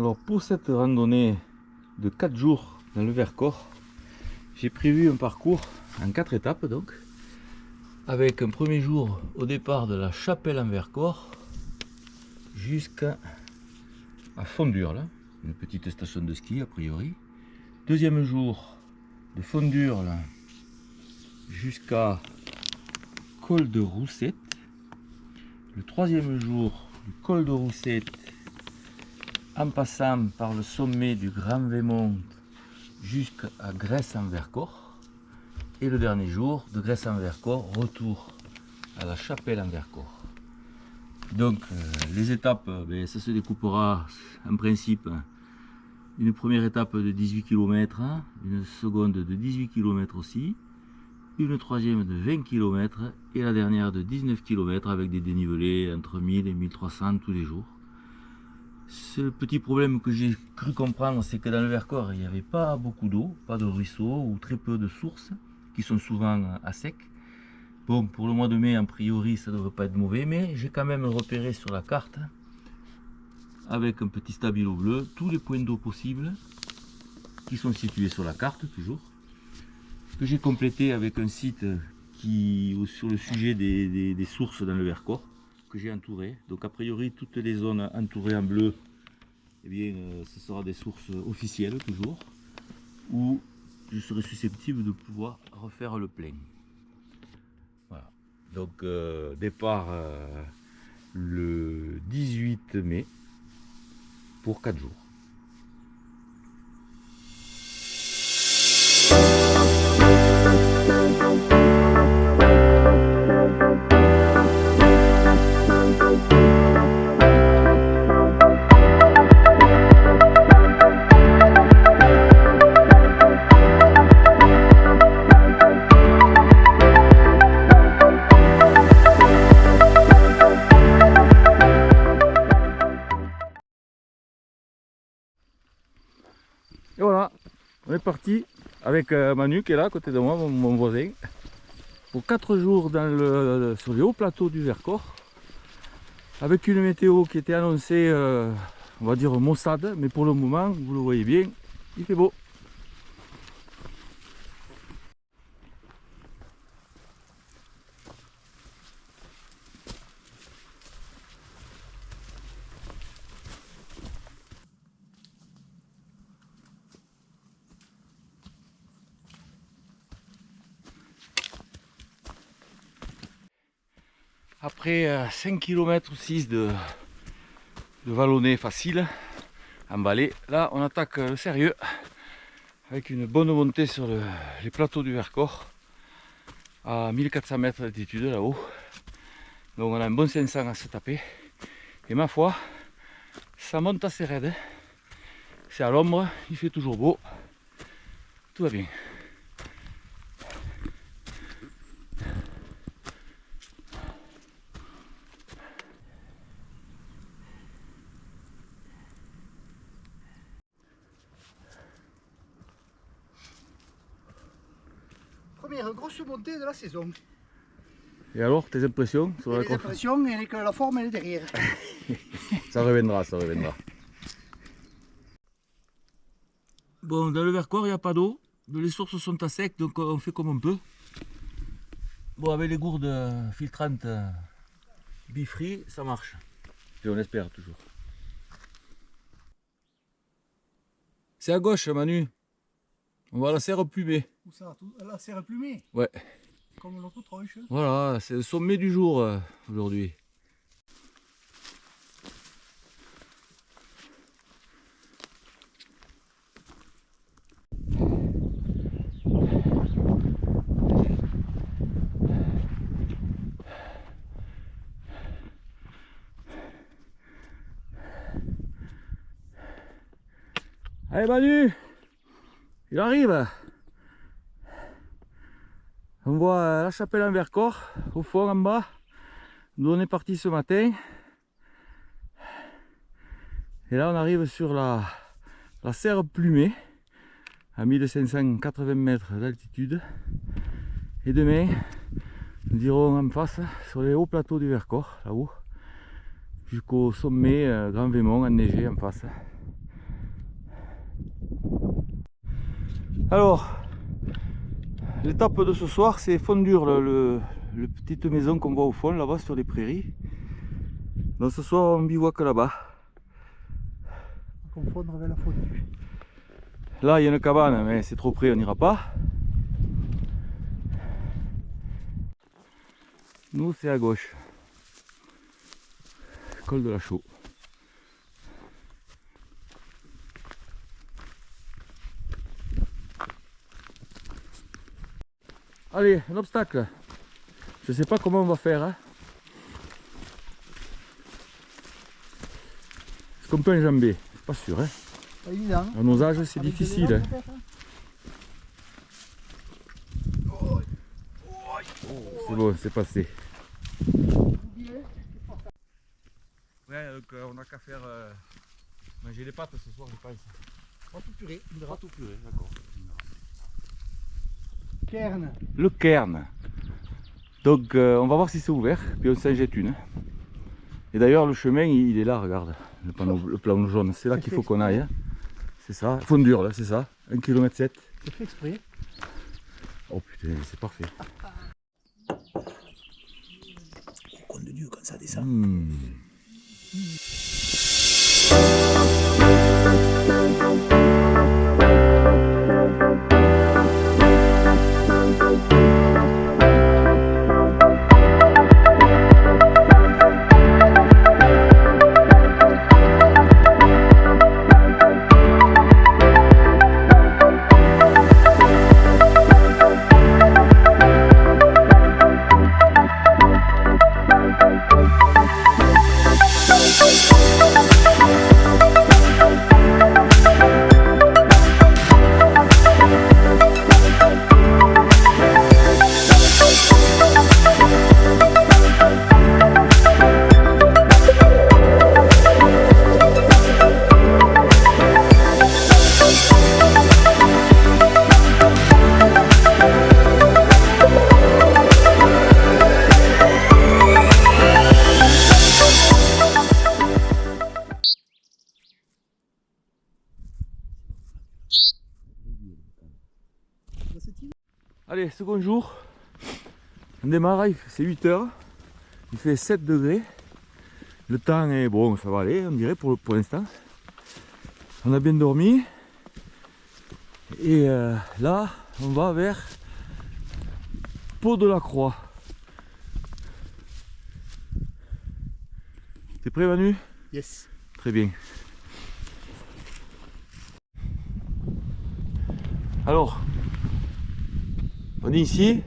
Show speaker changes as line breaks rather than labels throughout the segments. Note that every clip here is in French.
Alors pour cette randonnée de 4 jours dans le Vercors, j'ai prévu un parcours en 4 étapes donc, avec un premier jour au départ de la Chapelle en Vercors jusqu'à Fondure, là, une petite station de ski a priori. Deuxième jour de Fondure là, jusqu'à Col de Roussette. Le troisième jour du Col de Roussette en passant par le sommet du Grand Vémont jusqu'à Gresse en Vercors. Et le dernier jour de Gresse en Vercors, retour à la Chapelle en Vercors. Donc les étapes, ça se découpera en principe une première étape de 18 km, une seconde de 18 km aussi, une troisième de 20 km et la dernière de 19 km avec des dénivelés entre 1000 et 1300 tous les jours. Ce petit problème que j'ai cru comprendre, c'est que dans le Vercors, il n'y avait pas beaucoup d'eau, pas de ruisseaux ou très peu de sources qui sont souvent à sec. Bon, pour le mois de mai, a priori, ça ne devrait pas être mauvais, mais j'ai quand même repéré sur la carte, avec un petit stabilo bleu, tous les points d'eau possibles qui sont situés sur la carte, toujours, que j'ai complété avec un site sur le sujet des sources dans le Vercors, que j'ai entouré. Donc a priori, toutes les zones entourées en bleu, eh bien, ce sera des sources officielles, toujours, où je serai susceptible de pouvoir refaire le plein. Voilà. Donc départ le 18 mai pour 4 jours. Et voilà, on est parti avec Manu qui est là à côté de moi, mon voisin, pour 4 jours sur les hauts plateaux du Vercors, avec une météo qui était annoncée, on va dire maussade, mais pour le moment, vous le voyez bien, il fait beau. Après 5 km ou 6 de vallonnée facile, en vallée, là on attaque le sérieux, avec une bonne montée sur les plateaux du Vercors, à 1400 mètres d'altitude là-haut. Donc on a un bon 500 à se taper, et ma foi, ça monte assez raide, c'est à l'ombre, il fait toujours beau, tout va bien.
Première grosse montée de la saison.
Et alors, tes impressions sur la
Les impressions et que la forme elle est derrière.
Ça reviendra, ça reviendra. Bon, dans le Vercors, il n'y a pas d'eau. Les sources sont à sec, donc on fait comme on peut. Bon, avec les gourdes filtrantes Bifree, ça marche. Et on espère toujours. C'est à gauche, Manu. On va à la serre plumée.
Où ça? La serre plumée?
Ouais.
Comme l'autre tranche.
Voilà, c'est le sommet du jour aujourd'hui. Allez Manu, il arrive. On voit la Chapelle en Vercors, au fond en bas, d'où on est parti ce matin. Et là on arrive sur la serre plumée, à 1580 mètres d'altitude. Et demain, nous irons en face sur les hauts plateaux du Vercors, là-haut, jusqu'au sommet Grand Vémont enneigé en face. Alors, l'étape de ce soir, c'est Fondure, le petite maison qu'on voit au fond, là-bas sur les prairies. Donc ce soir, on bivouaque là-bas.
Confondre avec la fondue.
Là, il y a une cabane, mais c'est trop près, on n'ira pas. Nous, c'est à gauche. Col de la Chaux. Allez, un obstacle. Je sais pas comment on va faire. Hein. Est-ce qu'on peut enjamber? C'est pas sûr. Hein.
Pas évident.
À nos âges, c'est difficile. Hein. C'est bon, c'est passé. Ouais, donc on n'a qu'à faire manger les pâtes ce soir, je pense.
Ratou purée.
Ratou purée, d'accord.
Cairn.
Le cairn. Donc on va voir si c'est ouvert, puis on s'en jette une. Et d'ailleurs le chemin il est là, regarde, le plan jaune, c'est là qu'il faut qu'on aille. Hein. C'est ça, Fondure là, c'est ça, 1,7 km.
C'est fait exprès.
Oh putain, c'est parfait.
Au compte de Dieu quand ça descend.
Allez, second jour, on démarre, c'est 8 h, il fait 7 degrés, le temps est bon, ça va aller, on dirait pour l'instant. On a bien dormi, et là, on va vers Pot de la Croix. T'es prêt Manu?
Yes.
Très bien. Alors, on est ici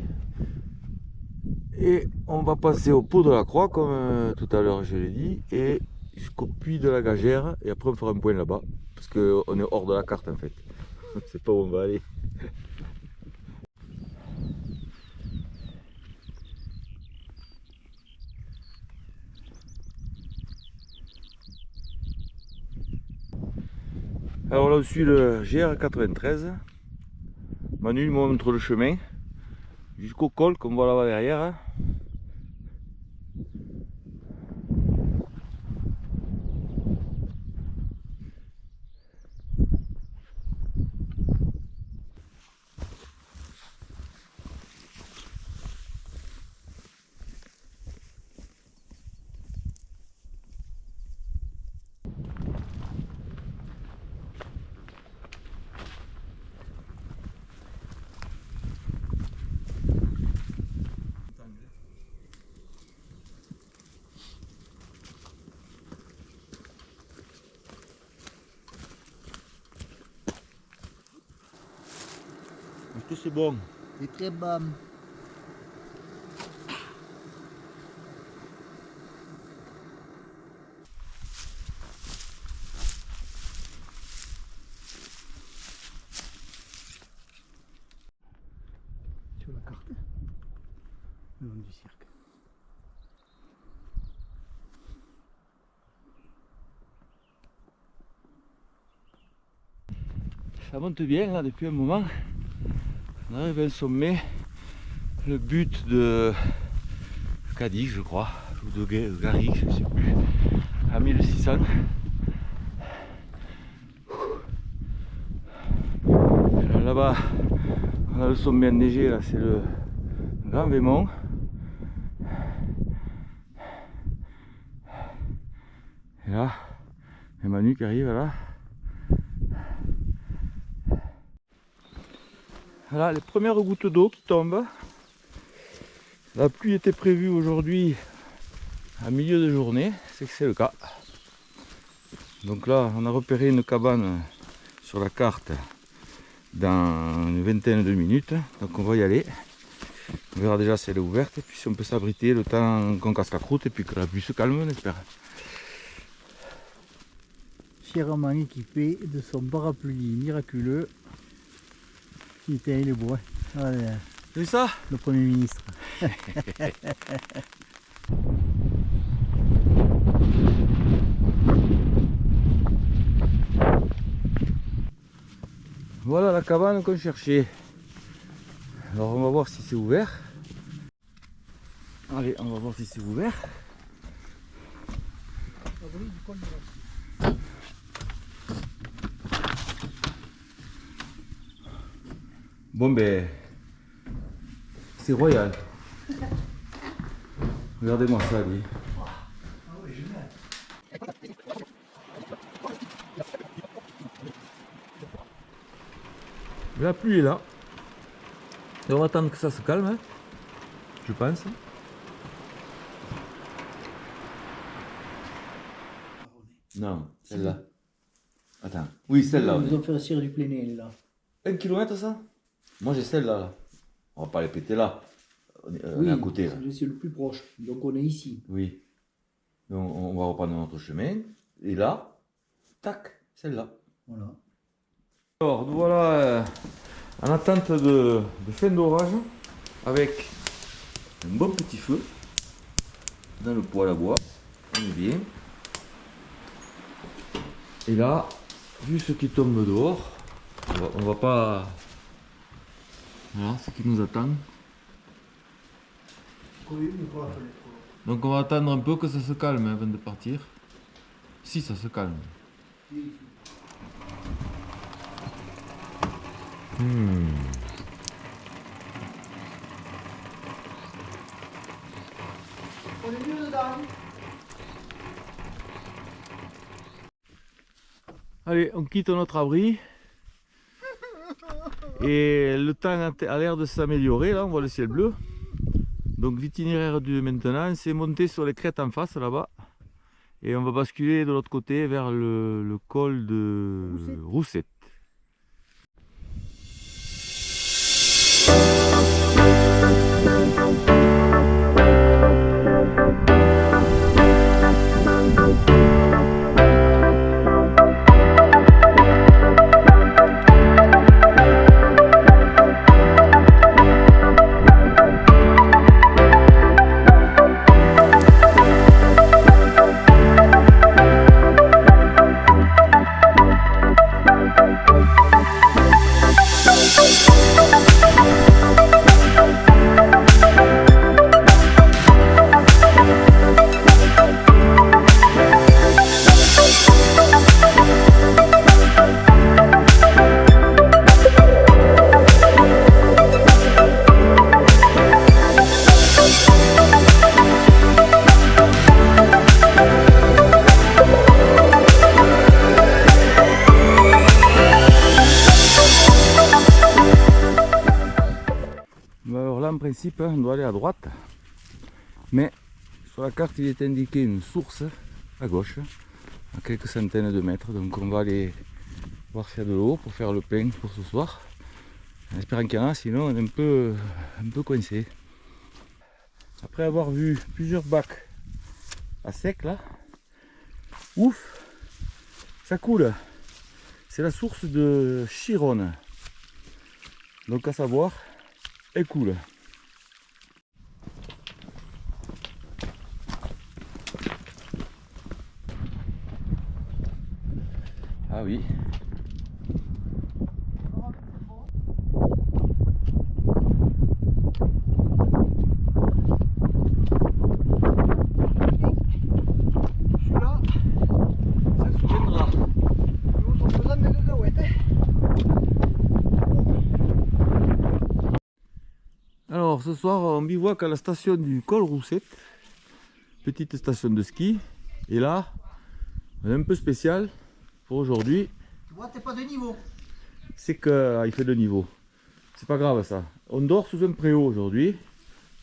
et on va passer au Pot de la Croix comme tout à l'heure je l'ai dit et jusqu'au puits de la Gagère et après on fera un point là-bas parce qu'on est hors de la carte en fait. C'est pas où on va aller. Alors là on suit le GR93. Manu me montre le chemin jusqu'au col qu'on voit là-bas derrière. Est-ce que c'est bon?
C'est très bon. Tu vois la carte? Le long du cirque.
Ça monte bien là depuis un moment. On arrive à un sommet. Le but de Cadiz je crois, ou de Garrigue, je ne sais plus, à 1600. là-bas, on a le sommet enneigé, là c'est le Grand Vémont. Et là, il y a Manu qui arrive là. Voilà les premières gouttes d'eau qui tombent. La pluie était prévue aujourd'hui à milieu de journée, c'est que c'est le cas. Donc là, on a repéré une cabane sur la carte dans une vingtaine de minutes. Donc on va y aller. On verra déjà si elle est ouverte et puis si on peut s'abriter le temps qu'on casse la croûte et puis que la pluie se calme, on espère.
Fièrement équipé de son parapluie miraculeux qui était le bois. Allez,
C'est ça?
le Premier ministre.
Voilà la cabane qu'on cherchait. Alors on va voir si c'est ouvert. Allez, on va voir si c'est ouvert. Bon ben, c'est royal. Regardez-moi ça, lui. La pluie est là. Et on va attendre que ça se calme, hein, je pense. Non, celle-là. Attends. Oui, celle-là.
Ils ont fait aussi du plein nez là.
1 km ça? Moi j'ai celle-là. Là. On va pas les péter là. On est à côté là.
C'est le plus proche. Donc on est ici.
Oui. Donc on va reprendre notre chemin. Et là, tac, celle-là.
Voilà.
Alors nous voilà en attente de fin d'orage avec un bon petit feu dans le poêle à bois. On est bien. Et là, vu ce qui tombe dehors, on va pas. Voilà ce qui nous attend. Donc on va attendre un peu que ça se calme avant de partir. Si ça se calme.
On est mieux dedans.
Allez, on quitte notre abri. Et le temps a l'air de s'améliorer, là on voit le ciel bleu. Donc l'itinéraire de maintenant, c'est monter sur les crêtes en face là-bas. Et on va basculer de l'autre côté vers le col de Roussette. En principe on doit aller à droite, mais sur la carte il est indiqué une source à gauche à quelques centaines de mètres, donc on va aller voir s'il y a de l'eau pour faire le plein pour ce soir en espérant qu'il y en a, sinon on est un peu coincé. Après avoir vu plusieurs bacs à sec là, ouf, ça coule, c'est la source de Chironne, donc à savoir elle coule. Ah oui.
Celui-là,
Ça se tiendra.
nous sommes faisant des cacahuètes.
Alors ce soir on bivouac à la station du Col Roussette, petite station de ski. Et là, un peu spécial pour aujourd'hui.
Tu vois, t'es pas de niveau.
C'est qu'il fait de niveau. C'est pas grave ça. On dort sous un préau aujourd'hui.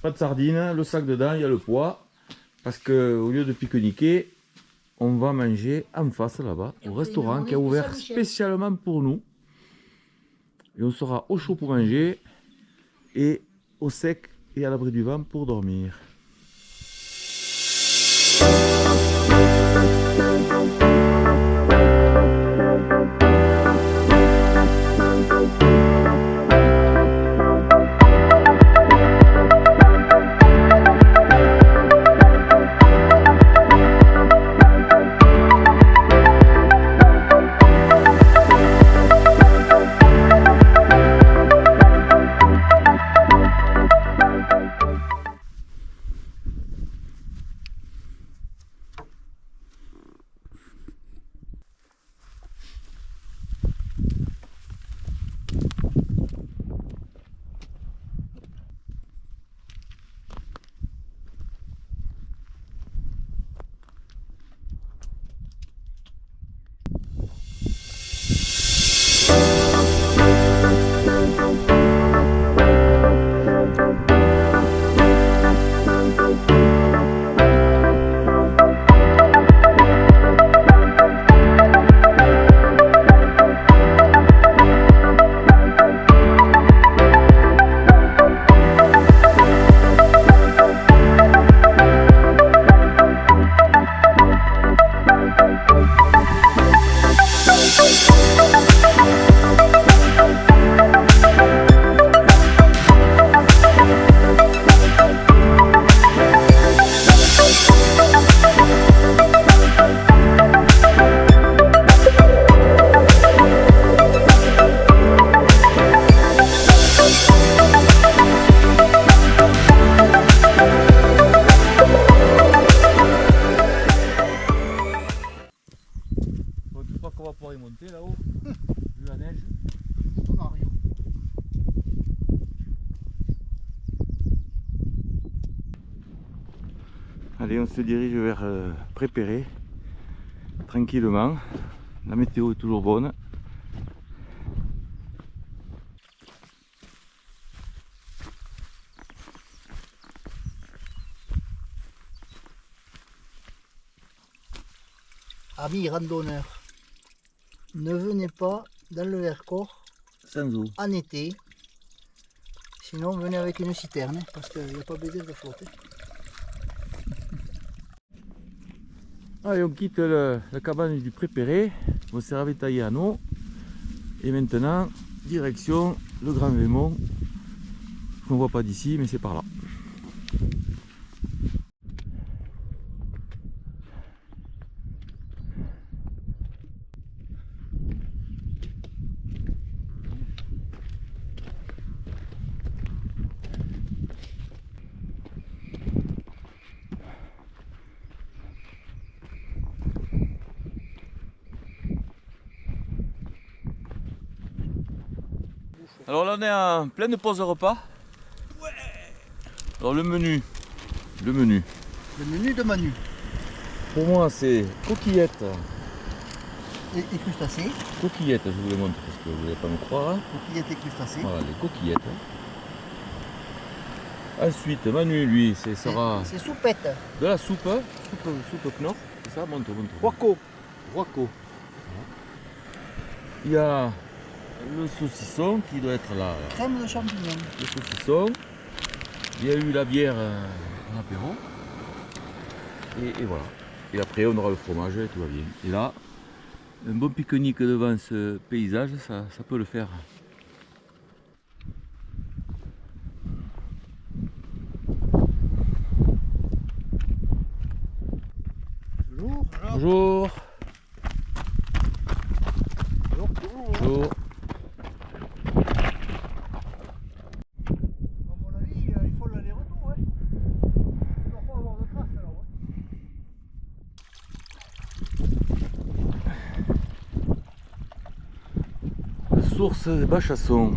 Pas de sardines, le sac dedans, il y a le poids. Parce que au lieu de pique-niquer, on va manger en face là-bas, au restaurant qui a ouvert spécialement pour nous. Et on sera au chaud pour manger et au sec et à l'abri du vent pour dormir. On va pouvoir y monter là-haut, vu la neige. Allez, on se dirige vers Prépéré, tranquillement. La météo est toujours bonne.
Amis randonneurs, ne venez pas dans le Vercors
Sans eau.
en été, sinon venez avec une citerne parce qu'il n'y a pas besoin de flotter.
Allez, on quitte la cabane du Prépéré, on s'est ravitaillé à eau et maintenant direction le Grand Vémont, qu'on voit pas d'ici mais c'est par là. Alors là on est en pleine pause repas. Ouais. Alors le menu.
Le menu de Manu.
Pour moi c'est coquillettes.
Et crustacés.
Coquillettes, je vous les montre parce que vous n'allez pas me croire.
Coquillettes et crustacés.
Voilà les coquillettes. Ensuite Manu lui sera
C'est soupette.
de la soupe Knorr. C'est ça, montre.
Roco.
Roco. Il y a le saucisson qui doit être là.
Crème de champignons.
Le saucisson. Il y a eu la bière en apéro. Et voilà. Et après on aura le fromage et tout va bien. Et là, un bon pique-nique devant ce paysage, ça peut le faire. Bonjour. Bonjour.
À mon avis, il faut l'aller-retour. Il ne doit pas avoir de traces alors.
La source des Bachasson.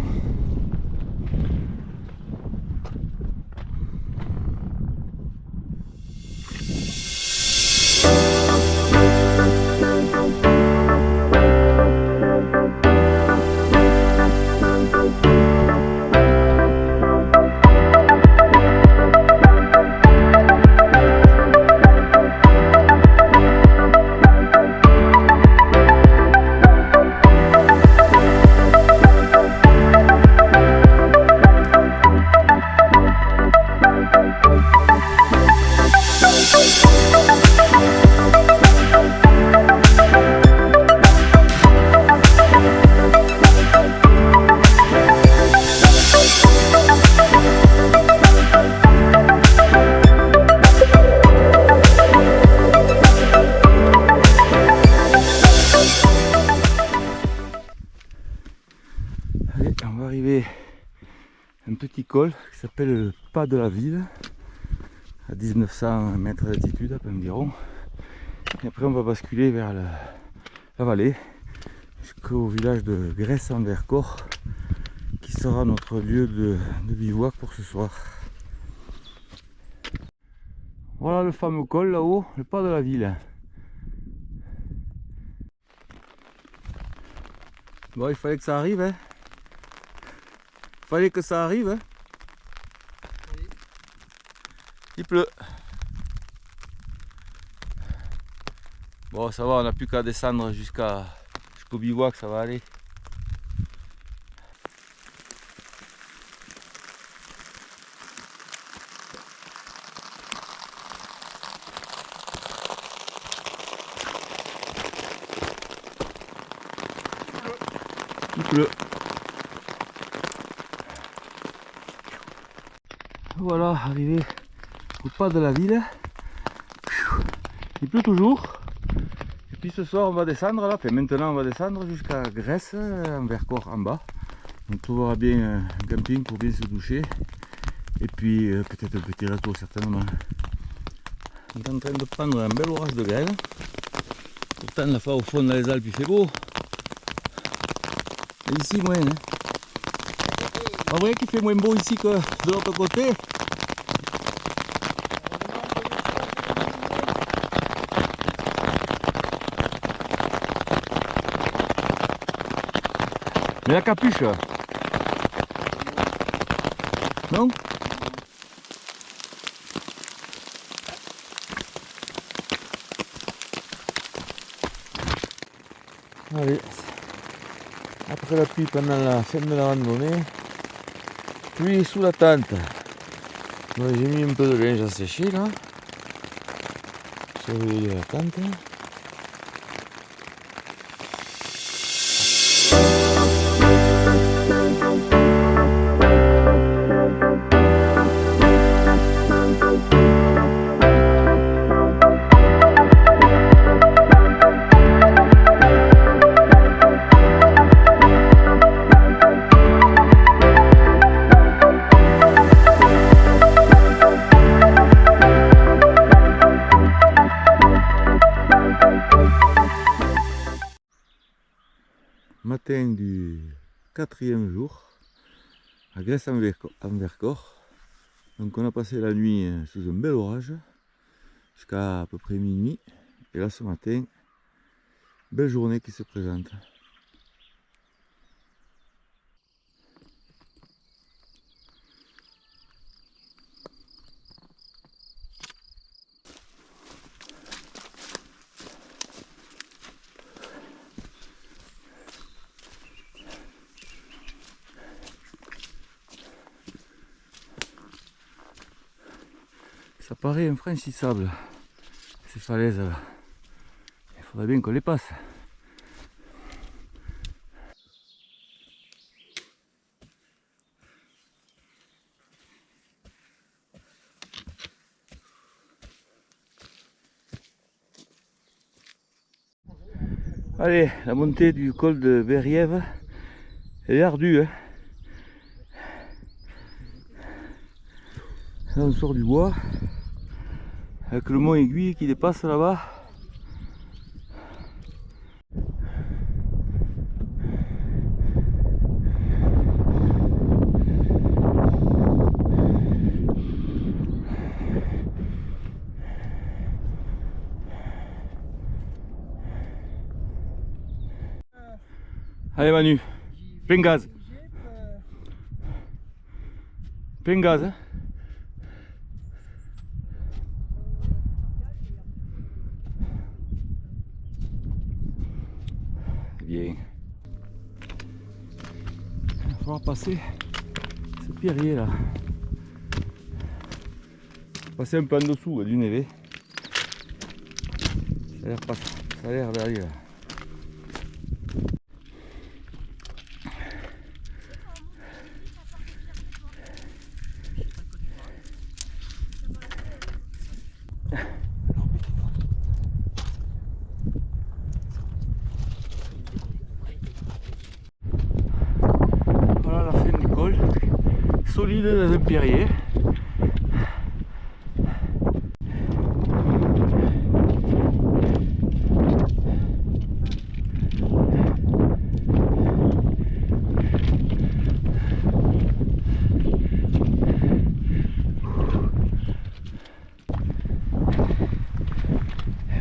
un petit col qui s'appelle le Pas de la Ville, à 1900 mètres d'altitude à environ. Et après on va basculer vers la vallée jusqu'au village de Gresse-en-Vercors, qui sera notre lieu de bivouac pour ce soir. Voilà le fameux col là-haut, le Pas de la Ville. Bon, il fallait que ça arrive, hein. Fallait que ça arrive, hein.
Oui.
Il pleut. Bon, ça va, on n'a plus qu'à descendre jusqu'au bivouac, ça va aller. Il pleut. Voilà, arrivé au Pas de la Ville. Il pleut toujours. Et puis ce soir on va descendre là, enfin maintenant on va descendre jusqu'à Gresse, en Vercors en bas. On trouvera bien un camping pour bien se doucher. Et puis peut-être un petit resto certainement. On est en train de prendre un bel orage de grêle. Pourtant la fois au fond dans les Alpes il fait beau. Et ici moins. Hein. Pas vrai qu'il fait moins beau ici que de l'autre côté. Mais la capuche non? Allez, après la pluie pendant la fin de la randonnée, pluie sous la tente. Moi j'ai mis un peu de linge à sécher là, sur le milieu de la tente. Matin du 4e jour à Gresse-en-Vercors. Donc on a passé la nuit sous un bel orage jusqu'à à peu près minuit. Et là ce matin, belle journée qui se présente. Ça paraît infranchissable, ces falaises là. Il faudrait bien qu'on les passe. Allez, la montée du col de Berriève, elle est ardue. Hein. Là on sort du bois, avec le mont Aiguille qui dépasse là-bas. Allez Manu, plein gaz. Plein gaz. Hein. Bien. Il va falloir passer ce pierrier là. Passer un peu en dessous du névé. Ça a l'air d'aller là. Voilà la fin du col. solide dans un pierrier.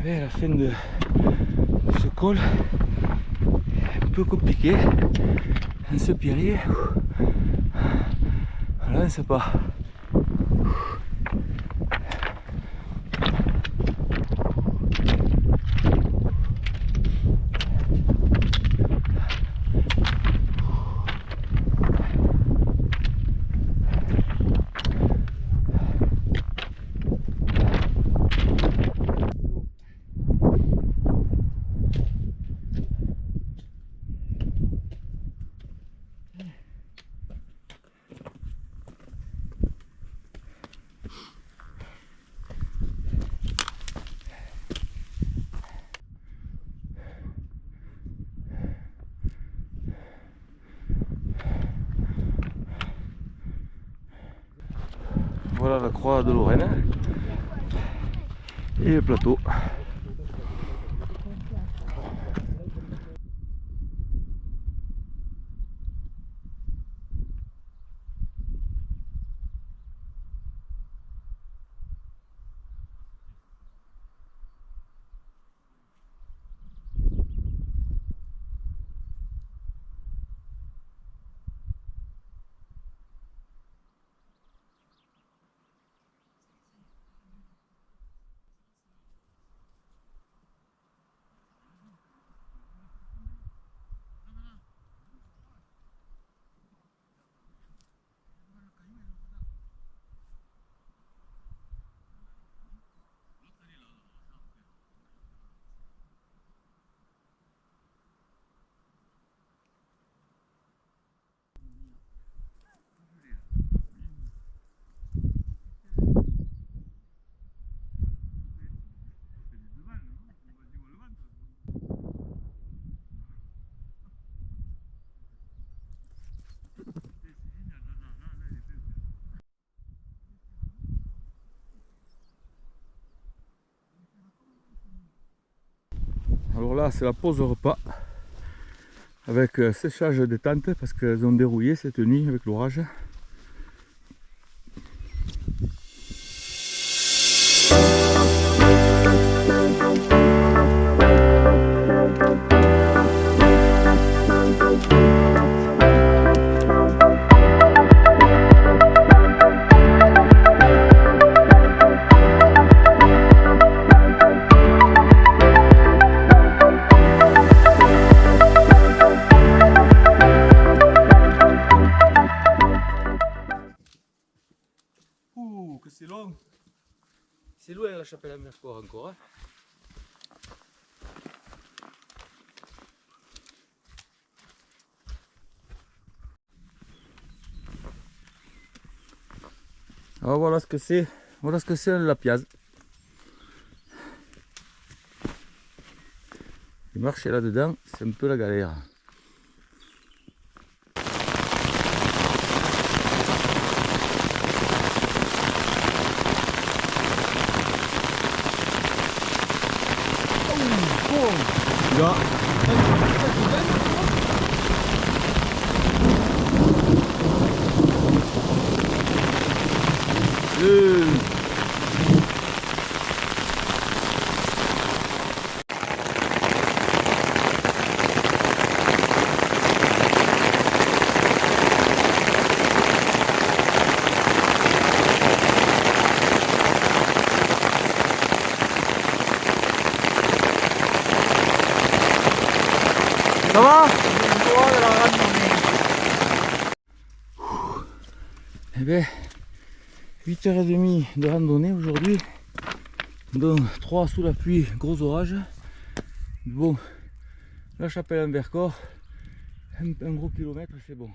Et la fin de ce col est un peu compliqué dans ce pierrier. Là, on ne sait pas. Voilà la croix de Lorraine et le plateau. Alors là, c'est la pause repas avec séchage des tentes parce qu'elles ont dérouillé cette nuit avec l'orage. Que c'est long. C'est loin la chapelle en Vercors encore. Hein. Alors voilà ce que c'est. Voilà ce que c'est la Piazze. Et marcher là-dedans, c'est un peu la galère. Ja. Ça va? Eh bien, 8h30 de randonnée aujourd'hui, donc 3 sous la pluie, gros orage. Bon, la chapelle en Vercors, un gros kilomètre, c'est bon.